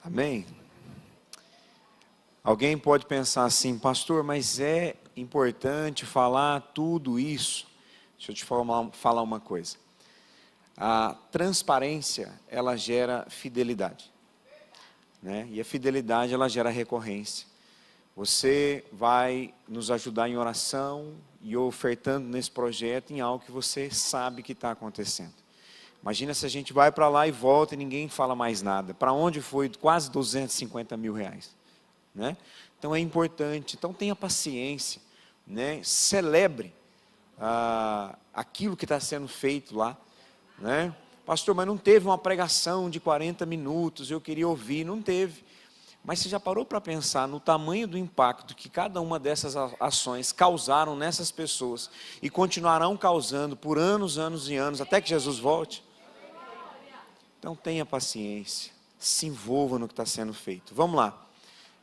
Amém? Alguém pode pensar assim, pastor, mas é importante falar tudo isso? Deixa eu te falar uma coisa. A transparência, ela gera fidelidade, né? E a fidelidade, ela gera recorrência. Você vai nos ajudar em oração e ofertando nesse projeto em algo que você sabe que está acontecendo. Imagina se a gente vai para lá e volta e ninguém fala mais nada. Para onde foi quase 250 mil reais? Né? Então é importante, então tenha paciência, né? Celebre aquilo que está sendo feito lá, né? Pastor, mas não teve uma pregação de 40 minutos, eu queria ouvir, não teve. Mas você já parou para pensar no tamanho do impacto que cada uma dessas ações causaram nessas pessoas e continuarão causando por anos, anos e anos, até que Jesus volte? Então tenha paciência, se envolva no que está sendo feito. Vamos lá,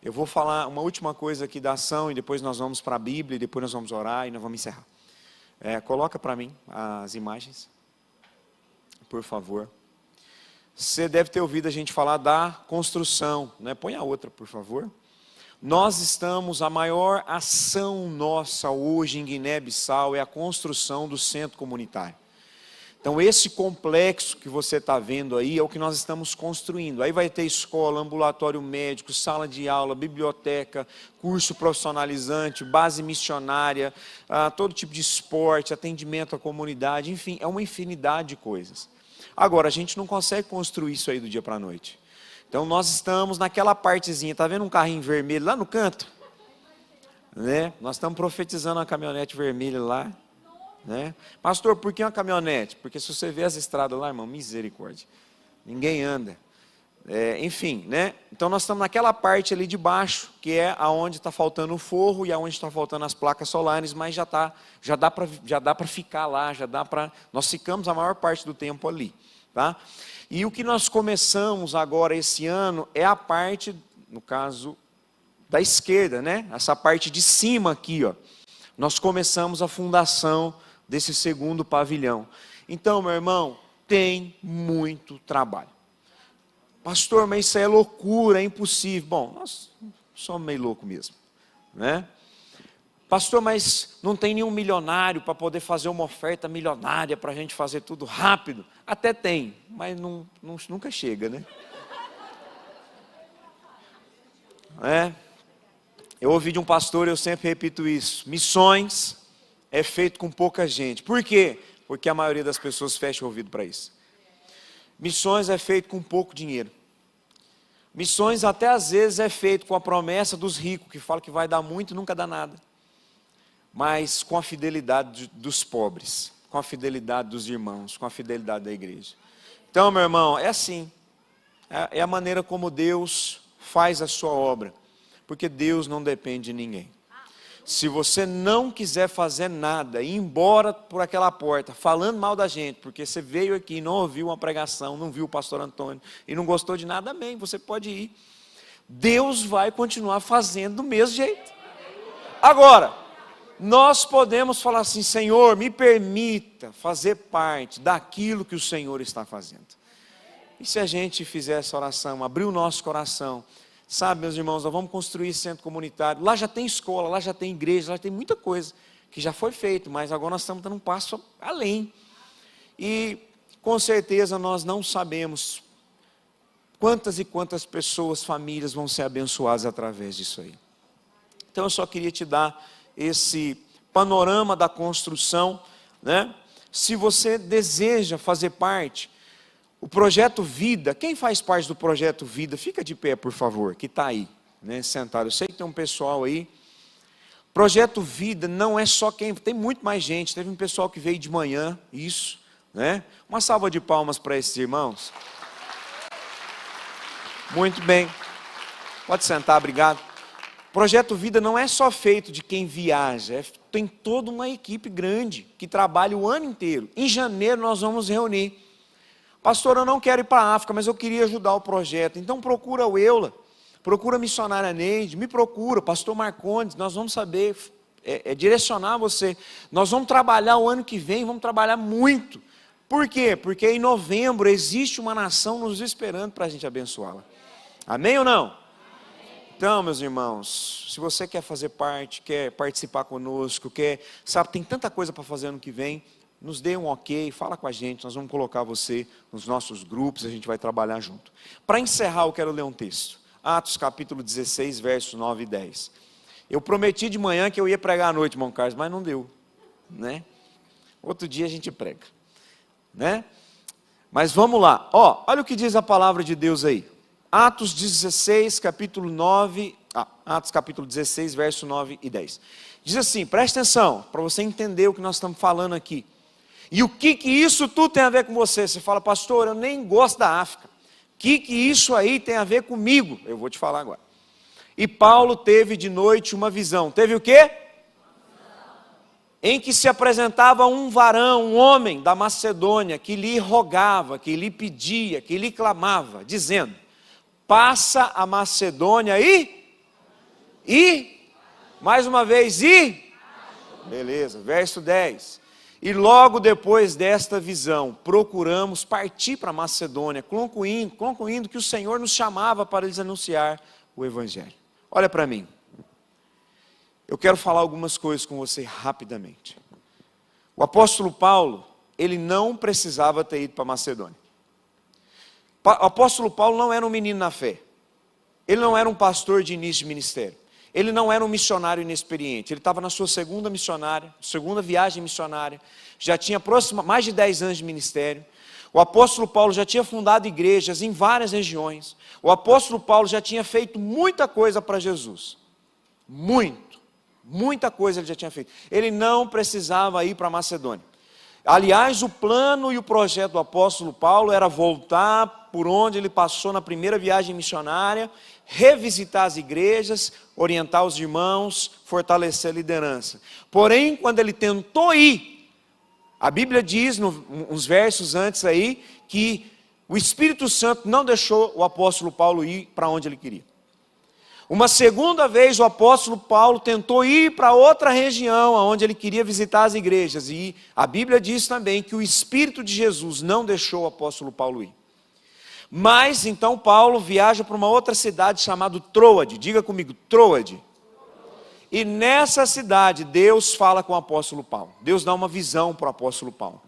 eu vou falar uma última coisa aqui da ação e depois nós vamos para a Bíblia, e depois nós vamos orar e nós vamos encerrar. Coloca para mim as imagens, por favor. Você deve ter ouvido a gente falar da construção, né? Põe a outra, por favor. Nós estamos, a maior ação nossa hoje em Guiné-Bissau é a construção do centro comunitário. Então esse complexo que você está vendo aí é o que nós estamos construindo. Aí vai ter escola, ambulatório médico, sala de aula, biblioteca, curso profissionalizante, base missionária, todo tipo de esporte, atendimento à comunidade, enfim, é uma infinidade de coisas. Agora, a gente não consegue construir isso aí do dia para a noite. Então nós estamos naquela partezinha, está vendo um carrinho vermelho lá no canto? Né? Nós estamos profetizando uma caminhonete vermelha lá. Né? Pastor, por que uma caminhonete? Porque se você vê as estradas lá, irmão, misericórdia, ninguém anda. Enfim, né? Então nós estamos naquela parte ali de baixo, que é aonde está faltando o forro e aonde está faltando as placas solares, mas já dá para ficar lá, nós ficamos a maior parte do tempo ali, tá? E o que nós começamos agora esse ano é a parte, no caso da esquerda, né? Essa parte de cima aqui, ó. Nós começamos a fundação desse segundo pavilhão. Então, meu irmão, tem muito trabalho. Pastor, mas isso é loucura, é impossível. Bom, nós somos meio loucos mesmo, né? Pastor, mas não tem nenhum milionário para poder fazer uma oferta milionária para a gente fazer tudo rápido? Até tem, mas nunca chega, né? Eu ouvi de um pastor, eu sempre repito isso: missões é feito com pouca gente. Por quê? Porque a maioria das pessoas fecha o ouvido para isso. Missões é feito com pouco dinheiro. Missões até às vezes é feito com a promessa dos ricos, que falam que vai dar muito e nunca dá nada. Mas com a fidelidade dos pobres, com a fidelidade dos irmãos, com a fidelidade da igreja. Então, meu irmão, é assim. É a maneira como Deus faz a sua obra. Porque Deus não depende de ninguém. Se você não quiser fazer nada, ir embora por aquela porta, falando mal da gente, porque você veio aqui e não ouviu uma pregação, não viu o pastor Antônio, e não gostou de nada, amém, você pode ir. Deus vai continuar fazendo do mesmo jeito. Agora, nós podemos falar assim: Senhor, me permita fazer parte daquilo que o Senhor está fazendo. E se a gente fizer essa oração, abrir o nosso coração, sabe, meus irmãos, nós vamos construir esse centro comunitário. Lá já tem escola, lá já tem igreja, lá já tem muita coisa que já foi feito, mas agora nós estamos dando um passo além. E com certeza nós não sabemos quantas e quantas pessoas, famílias vão ser abençoadas através disso aí. Então eu só queria te dar esse panorama da construção, né? Se você deseja fazer parte, o Projeto Vida, quem faz parte do Projeto Vida, fica de pé, por favor, que está aí, né, sentado. Eu sei que tem um pessoal aí. Projeto Vida não é só quem, tem muito mais gente. Teve um pessoal que veio de manhã, isso, né? Uma salva de palmas para esses irmãos. Muito bem. Pode sentar, obrigado. Projeto Vida não é só feito de quem viaja, tem toda uma equipe grande que trabalha o ano inteiro. Em janeiro nós vamos reunir. Pastor, eu não quero ir para a África, mas eu queria ajudar o projeto. Então procura o Eula, procura a missionária Neide, me procura, pastor Marcondes, nós vamos saber direcionar você. Nós vamos trabalhar o ano que vem, vamos trabalhar muito. Por quê? Porque em novembro existe uma nação nos esperando para a gente abençoá-la. Amém ou não? Então, meus irmãos, se você quer fazer parte, quer participar conosco, sabe, tem tanta coisa para fazer ano que vem, nos dê um ok, fala com a gente, nós vamos colocar você nos nossos grupos, a gente vai trabalhar junto. Para encerrar, eu quero ler um texto. Atos capítulo 16, versos 9 e 10. Eu prometi de manhã que eu ia pregar à noite, irmão Carlos, mas não deu, né? Outro dia a gente prega, né? Mas vamos lá, olha o que diz a palavra de Deus aí. Atos 16, capítulo 9, Atos capítulo 16, verso 9 e 10. Diz assim, presta atenção, para você entender o que nós estamos falando aqui. E o que isso tudo tem a ver com você? Você fala, pastor, eu nem gosto da África. O que isso aí tem a ver comigo? Eu vou te falar agora. E Paulo teve de noite uma visão. Teve o quê? Em que se apresentava um varão, um homem da Macedônia, que lhe rogava, que lhe pedia, que lhe clamava, dizendo, passa a Macedônia mais uma vez, beleza, verso 10. E logo depois desta visão, procuramos partir para a Macedônia, concluindo que o Senhor nos chamava para lhes anunciar o Evangelho. Olha para mim. Eu quero falar algumas coisas com você rapidamente. O apóstolo Paulo, ele não precisava ter ido para a Macedônia. O apóstolo Paulo não era um menino na fé. Ele não era um pastor de início de ministério. Ele não era um missionário inexperiente. Ele estava na sua segunda viagem missionária. Já tinha mais de 10 anos de ministério. O apóstolo Paulo já tinha fundado igrejas em várias regiões. O apóstolo Paulo já tinha feito muita coisa para Jesus. Muita coisa ele já tinha feito. Ele não precisava ir para a Macedônia. Aliás, o plano e o projeto do apóstolo Paulo era voltar por onde ele passou na primeira viagem missionária, revisitar as igrejas, orientar os irmãos, fortalecer a liderança. Porém, quando ele tentou ir, a Bíblia diz, uns versos antes aí, que o Espírito Santo não deixou o apóstolo Paulo ir para onde ele queria. Uma segunda vez o apóstolo Paulo tentou ir para outra região, onde ele queria visitar as igrejas. E a Bíblia diz também que o Espírito de Jesus não deixou o apóstolo Paulo ir. Mas então Paulo viaja para uma outra cidade chamada Troade. Diga comigo, Troade. E nessa cidade Deus fala com o apóstolo Paulo. Deus dá uma visão para o apóstolo Paulo.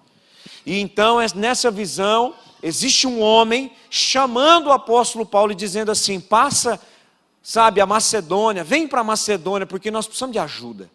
E então nessa visão existe um homem chamando o apóstolo Paulo e dizendo assim, passa, sabe, a Macedônia, vem para a Macedônia, porque nós precisamos de ajuda.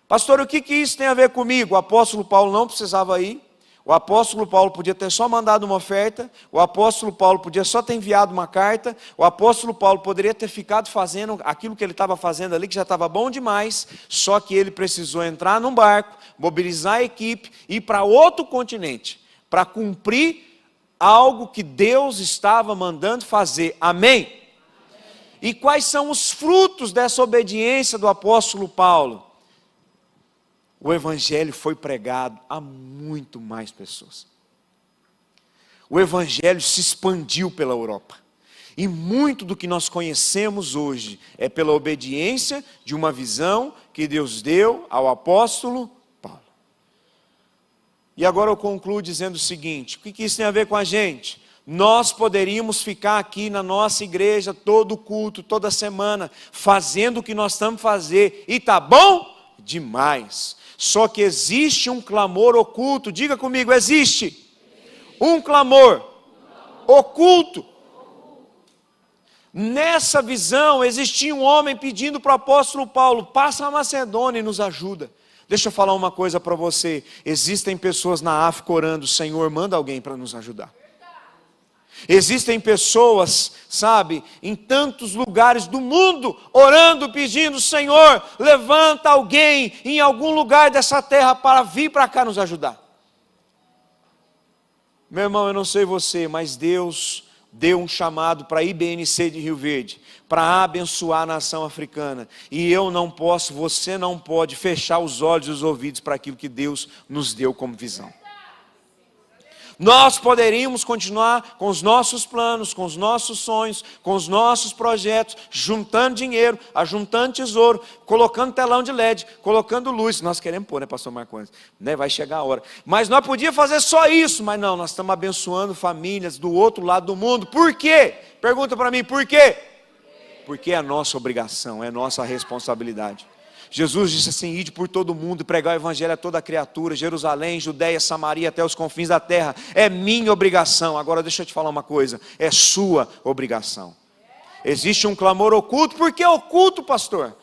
Pastor, o que isso tem a ver comigo? O apóstolo Paulo não precisava ir. O apóstolo Paulo podia ter só mandado uma oferta, o apóstolo Paulo podia só ter enviado uma carta, o apóstolo Paulo poderia ter ficado fazendo aquilo que ele estava fazendo ali, que já estava bom demais, só que ele precisou entrar num barco, mobilizar a equipe, ir para outro continente, para cumprir algo que Deus estava mandando fazer. Amém? E quais são os frutos dessa obediência do apóstolo Paulo? O Evangelho foi pregado a muito mais pessoas. O Evangelho se expandiu pela Europa. E muito do que nós conhecemos hoje é pela obediência de uma visão que Deus deu ao apóstolo Paulo. E agora eu concluo dizendo o seguinte, o que isso tem a ver com a gente? Nós poderíamos ficar aqui na nossa igreja todo culto, toda semana, fazendo o que nós estamos fazendo, e tá bom demais. Só que existe um clamor oculto, diga comigo, existe um clamor oculto. Nessa visão existia um homem pedindo para o apóstolo Paulo, passa a Macedônia e nos ajuda. Deixa eu falar uma coisa para você, existem pessoas na África orando, Senhor, manda alguém para nos ajudar. Existem pessoas, sabe, em tantos lugares do mundo, orando, pedindo, Senhor, levanta alguém em algum lugar dessa terra para vir para cá nos ajudar. Meu irmão, eu não sei você, mas Deus deu um chamado para a IBNC de Rio Verde, para abençoar a nação africana. E eu não posso, você não pode fechar os olhos e os ouvidos para aquilo que Deus nos deu como visão. Nós poderíamos continuar com os nossos planos, com os nossos sonhos, com os nossos projetos, juntando dinheiro, ajuntando tesouro, colocando telão de LED, colocando luz. Nós queremos pôr, né, pastor Marcondes? Né, vai chegar a hora. Mas nós podíamos fazer só isso, mas não, nós estamos abençoando famílias do outro lado do mundo. Por quê? Pergunta para mim, por quê? Porque é a nossa obrigação, é a nossa responsabilidade. Jesus disse assim: ide por todo mundo e pregar o evangelho a toda criatura, Jerusalém, Judeia, Samaria, até os confins da terra. É minha obrigação. Agora deixa eu te falar uma coisa, é sua obrigação. Existe um clamor oculto. Por que oculto, pastor?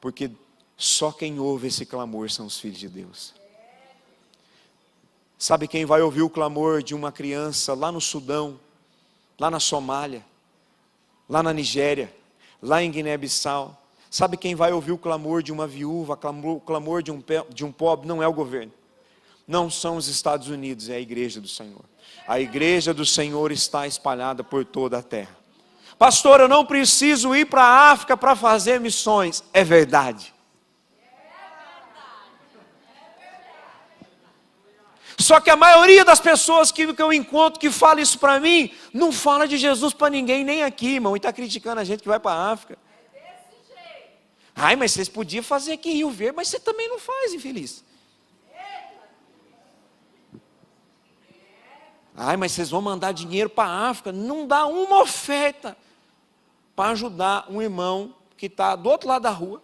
Porque só quem ouve esse clamor são os filhos de Deus. Sabe quem vai ouvir o clamor de uma criança lá no Sudão, lá na Somália, lá na Nigéria, lá em Guiné-Bissau? Sabe quem vai ouvir o clamor de uma viúva, o clamor de um pobre? Não é o governo, não são os Estados Unidos, é a igreja do Senhor. A igreja do Senhor está espalhada por toda a terra. Pastor, eu não preciso ir para a África para fazer missões. É verdade. Só que a maioria das pessoas que eu encontro que fala isso para mim, não fala de Jesus para ninguém, nem aqui, irmão, e está criticando a gente que vai para a África. Ai, mas vocês podiam fazer aqui em Rio Verde, mas você também não faz, infeliz. Ai, mas vocês vão mandar dinheiro para a África, não dá uma oferta para ajudar um irmão que está do outro lado da rua,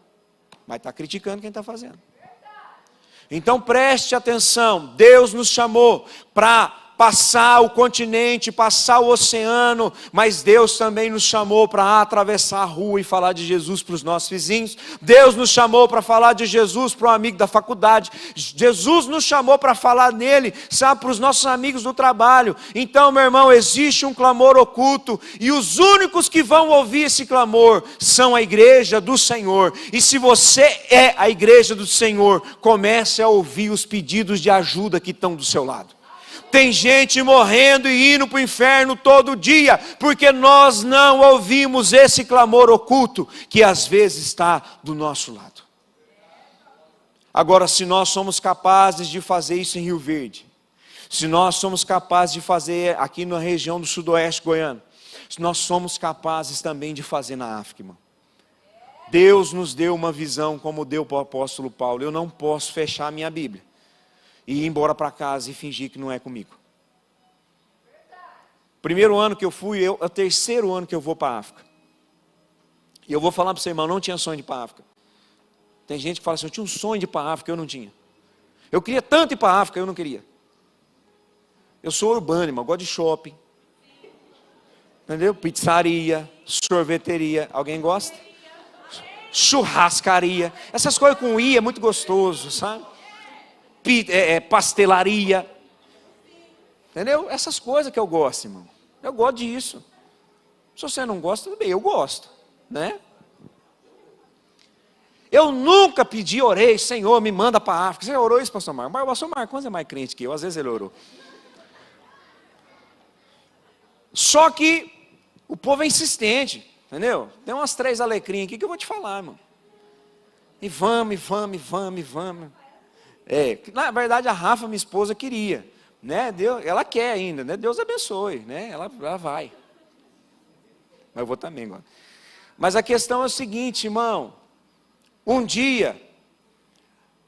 mas está criticando quem está fazendo. Então preste atenção, Deus nos chamou para passar o continente, passar o oceano, mas Deus também nos chamou para atravessar a rua e falar de Jesus para os nossos vizinhos. Deus nos chamou para falar de Jesus para um amigo da faculdade. Jesus nos chamou para falar nele, sabe, para os nossos amigos do trabalho. Então, meu irmão, existe um clamor oculto, e os únicos que vão ouvir esse clamor são a igreja do Senhor. E se você é a igreja do Senhor, comece a ouvir os pedidos de ajuda que estão do seu lado. Tem gente morrendo e indo para o inferno todo dia, porque nós não ouvimos esse clamor oculto, que às vezes está do nosso lado. Agora, se nós somos capazes de fazer isso em Rio Verde, se nós somos capazes de fazer aqui na região do sudoeste goiano, se nós somos capazes também de fazer na África, irmão. Deus nos deu uma visão, como deu para o apóstolo Paulo. Eu não posso fechar a minha Bíblia e ir embora para casa e fingir que não é comigo. Primeiro ano que eu fui, é o terceiro ano que eu vou para a África. E eu vou falar para você, irmão, não tinha sonho de ir para a África. Tem gente que fala assim, eu tinha um sonho de ir para a África, eu não tinha. Eu queria tanto ir para a África, eu não queria. Eu sou urbano, irmão, gosto de shopping. Entendeu? Pizzaria, sorveteria, alguém gosta? Churrascaria, essas coisas com I é muito gostoso, sabe? Pastelaria, entendeu? Essas coisas que eu gosto, irmão. Eu gosto disso. Se você não gosta, tudo bem, eu gosto, né? Eu nunca pedi, orei, Senhor, me manda para a África. Você orou isso, pastor Marcos? O pastor Marcos é mais crente que eu, às vezes ele orou. Só que o povo é insistente, entendeu? Tem umas 3 alecrim aqui que eu vou te falar, irmão. E vamos. Na verdade, a Rafa, minha esposa, queria, né? Deus, ela quer ainda, né? Deus abençoe, né? Ela vai. Mas eu vou também agora. Mas a questão é o seguinte, irmão. Um dia,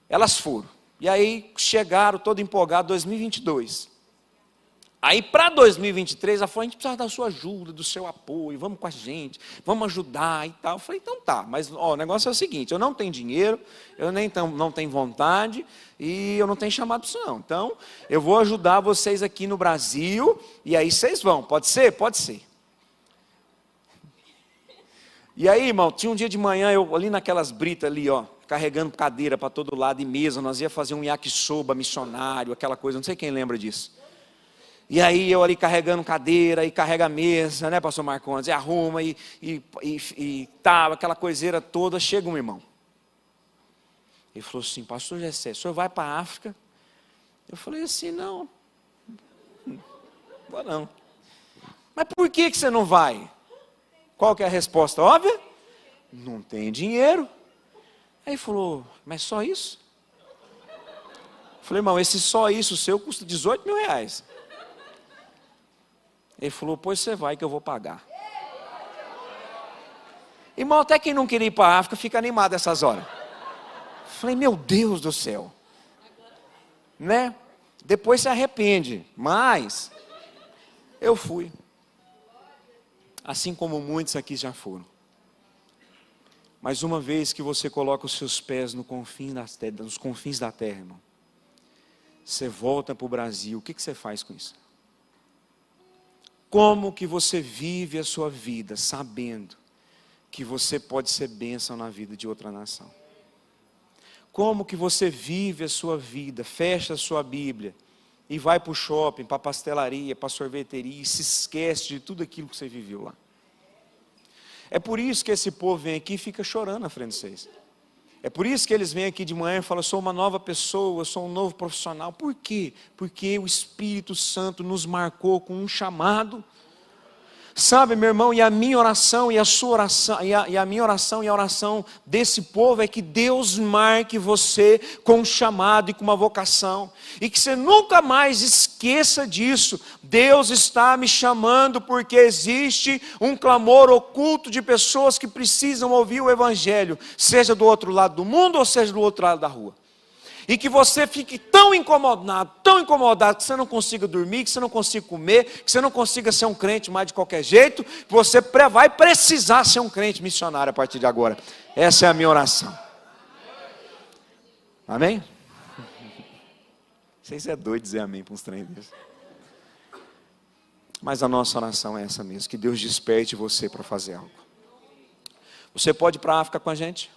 elas foram. E aí chegaram todo empolgado, 2022. Aí para 2023, ela falou, a gente precisa da sua ajuda, do seu apoio, vamos com a gente, vamos ajudar e tal. Eu falei, então tá, mas o negócio é o seguinte, eu não tenho dinheiro, eu não tenho vontade e eu não tenho chamado para isso não. Então, eu vou ajudar vocês aqui no Brasil e aí vocês vão, pode ser? Pode ser. E aí, irmão, tinha um dia de manhã, eu ali naquelas britas ali, ó, carregando cadeira para todo lado e mesa, nós ia fazer um yakisoba missionário, aquela coisa, não sei quem lembra disso. E aí eu ali carregando cadeira e carrega a mesa, né, pastor Marcondes, e arruma e tal, aquela coiseira toda, chega um irmão. Ele falou assim, pastor Gessé, o senhor vai para a África? Eu falei assim, não vou não. Mas por que você não vai? Qual que é a resposta óbvia? Não tem dinheiro. Aí ele falou, mas só isso? Falei, irmão, esse só isso seu custa 18 mil reais. Ele falou, pois você vai que eu vou pagar. Irmão, até quem não queria ir para a África fica animado essas horas. Falei, meu Deus do céu. Né? Depois se arrepende, mas eu fui. Assim como muitos aqui já foram. Mas uma vez que você coloca os seus pés nos confins da terra, irmão, você volta para o Brasil, o que você faz com isso? Como que você vive a sua vida sabendo que você pode ser bênção na vida de outra nação? Como que você vive a sua vida, fecha a sua Bíblia e vai para o shopping, para a pastelaria, para a sorveteria e se esquece de tudo aquilo que você viveu lá? É por isso que esse povo vem aqui e fica chorando na frente de vocês. É por isso que eles vêm aqui de manhã e falam, sou uma nova pessoa, sou um novo profissional. Por quê? Porque o Espírito Santo nos marcou com um chamado. Sabe, meu irmão, e a minha oração e a sua oração, e a minha oração e a oração desse povo é que Deus marque você com um chamado e com uma vocação, e que você nunca mais esqueça disso. Deus está me chamando porque existe um clamor oculto de pessoas que precisam ouvir o Evangelho, seja do outro lado do mundo ou seja do outro lado da rua. E que você fique tão incomodado, que você não consiga dormir, que você não consiga comer, que você não consiga ser um crente mais de qualquer jeito, que você vai precisar ser um crente missionário a partir de agora. Essa é a minha oração. Amém? Vocês é doido dizer amém para uns trem desses. Mas a nossa oração é essa mesmo, que Deus desperte você para fazer algo. Você pode ir para a África com a gente?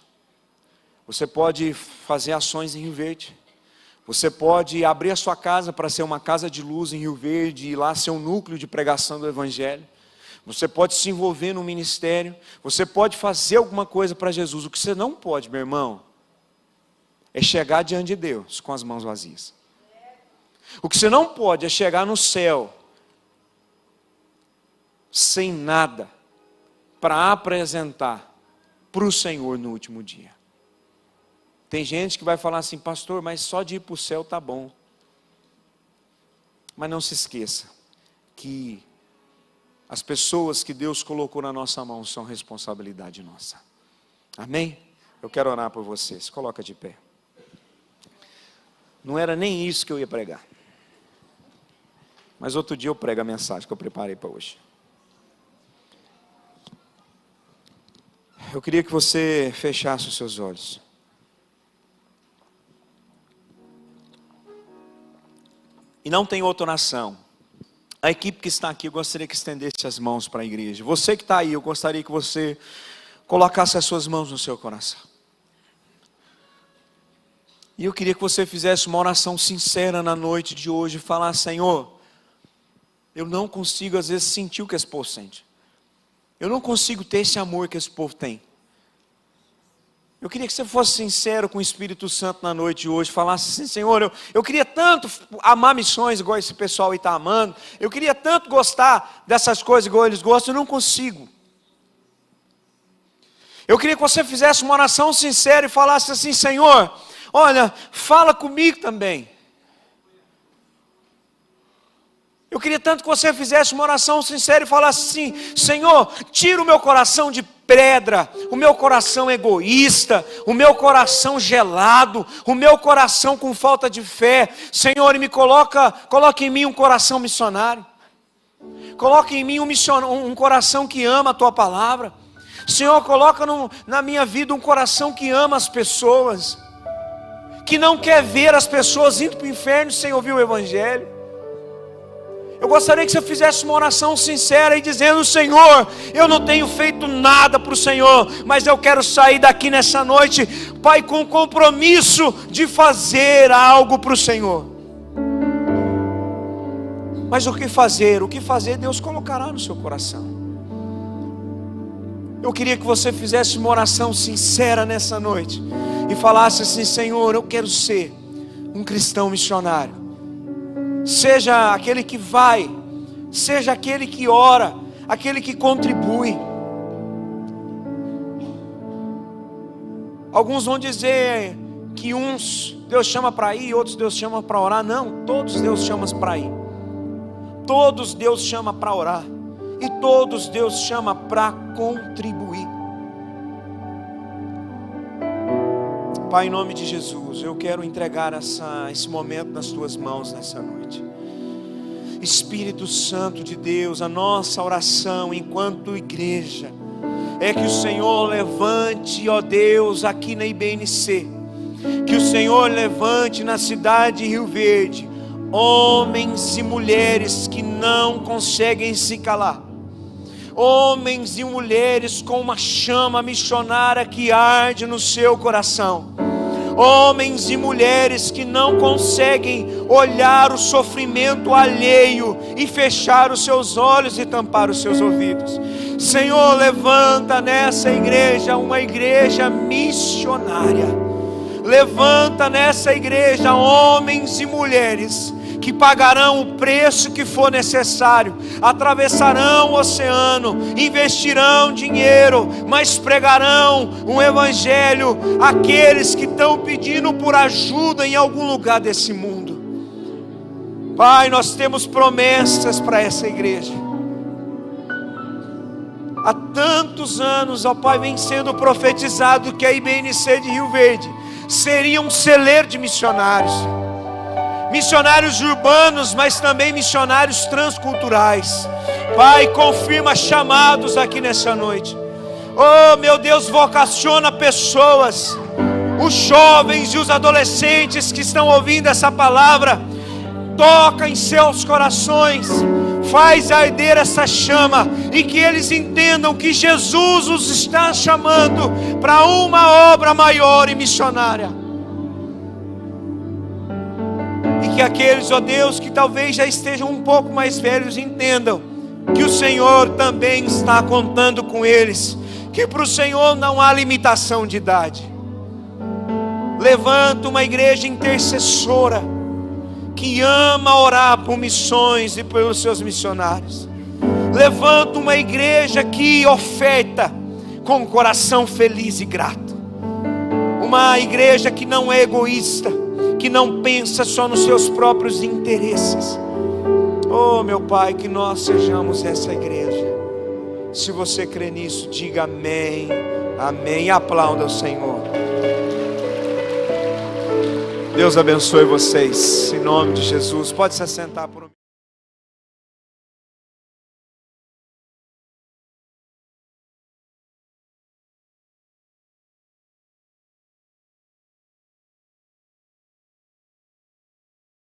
Você pode fazer ações em Rio Verde. Você pode abrir a sua casa para ser uma casa de luz em Rio Verde e lá ser um núcleo de pregação do Evangelho. Você pode se envolver no ministério. Você pode fazer alguma coisa para Jesus. O que você não pode, meu irmão, é chegar diante de Deus com as mãos vazias. O que você não pode é chegar no céu sem nada para apresentar para o Senhor no último dia. Tem gente que vai falar assim, pastor, mas só de ir para o céu está bom. Mas não se esqueça que as pessoas que Deus colocou na nossa mão são responsabilidade nossa. Amém? Eu quero orar por você. Se coloca de pé. Não era nem isso que eu ia pregar. Mas outro dia eu prego a mensagem que eu preparei para hoje. Eu queria que você fechasse os seus olhos. E não tem outra oração. A equipe que está aqui, eu gostaria que estendesse as mãos para a igreja. Você que está aí, eu gostaria que você colocasse as suas mãos no seu coração. E eu queria que você fizesse uma oração sincera na noite de hoje e falasse, Senhor, eu não consigo às vezes sentir o que esse povo sente. Eu não consigo ter esse amor que esse povo tem. Eu queria que você fosse sincero com o Espírito Santo na noite de hoje, falasse assim, Senhor, eu queria tanto amar missões igual esse pessoal aí está amando, eu queria tanto gostar dessas coisas igual eles gostam, eu não consigo. Eu queria que você fizesse uma oração sincera e falasse assim, Senhor, olha, fala comigo também. Eu queria tanto que você fizesse uma oração sincera e falasse assim, Senhor, tira o meu coração de pedra, o meu coração egoísta, o meu coração gelado, o meu coração com falta de fé. Senhor, e coloca em mim um coração missionário. Coloca em mim um coração que ama a Tua palavra. Senhor, coloca na minha vida um coração que ama as pessoas, que não quer ver as pessoas indo para o inferno sem ouvir o Evangelho. Eu gostaria que você fizesse uma oração sincera e dizendo, Senhor, eu não tenho feito nada para o Senhor, mas eu quero sair daqui nessa noite, Pai, com compromisso de fazer algo para o Senhor. Mas o que fazer? O que fazer Deus colocará no seu coração. Eu queria que você fizesse uma oração sincera nessa noite e falasse assim, Senhor, eu quero ser um cristão missionário. Seja aquele que vai, seja aquele que ora, aquele que contribui. Alguns vão dizer que uns Deus chama para ir, outros Deus chama para orar. Não, todos Deus chama para ir. Todos Deus chama para orar. E todos Deus chama para contribuir. Pai, em nome de Jesus, eu quero entregar esse momento nas tuas mãos nessa noite. Espírito Santo de Deus, a nossa oração enquanto igreja é que o Senhor levante, ó Deus, aqui na IBNC, que o Senhor levante na cidade de Rio Verde, homens e mulheres que não conseguem se calar, homens e mulheres com uma chama missionária que arde no seu coração, homens e mulheres que não conseguem olhar o sofrimento alheio e fechar os seus olhos e tampar os seus ouvidos. Senhor, levanta nessa igreja uma igreja missionária. Levanta nessa igreja homens e mulheres que pagarão o preço que for necessário, atravessarão o oceano, investirão dinheiro, mas pregarão um evangelho àqueles que estão pedindo por ajuda em algum lugar desse mundo. Pai, nós temos promessas para essa igreja. Há tantos anos, ó Pai, vem sendo profetizado que a IBNC de Rio Verde seria um celeiro de missionários. Missionários urbanos, mas também missionários transculturais. Pai, confirma chamados aqui nessa noite. Oh meu Deus, vocaciona pessoas, os jovens e os adolescentes que estão ouvindo essa palavra. Toca em seus corações, faz arder essa chama, e que eles entendam que Jesus os está chamando para uma obra maior e missionária. E que aqueles, ó Deus, que talvez já estejam um pouco mais velhos, entendam que o Senhor também está contando com eles, que para o Senhor não há limitação de idade. Levanta uma igreja intercessora, que ama orar por missões e pelos seus missionários. Levanta uma igreja que oferta com o coração feliz e grato. Uma igreja que não é egoísta, que não pensa só nos seus próprios interesses. Oh meu Pai, que nós sejamos essa igreja. Se você crê nisso, diga amém, amém, e aplauda o Senhor. Deus abençoe vocês, em nome de Jesus. Pode se assentar por um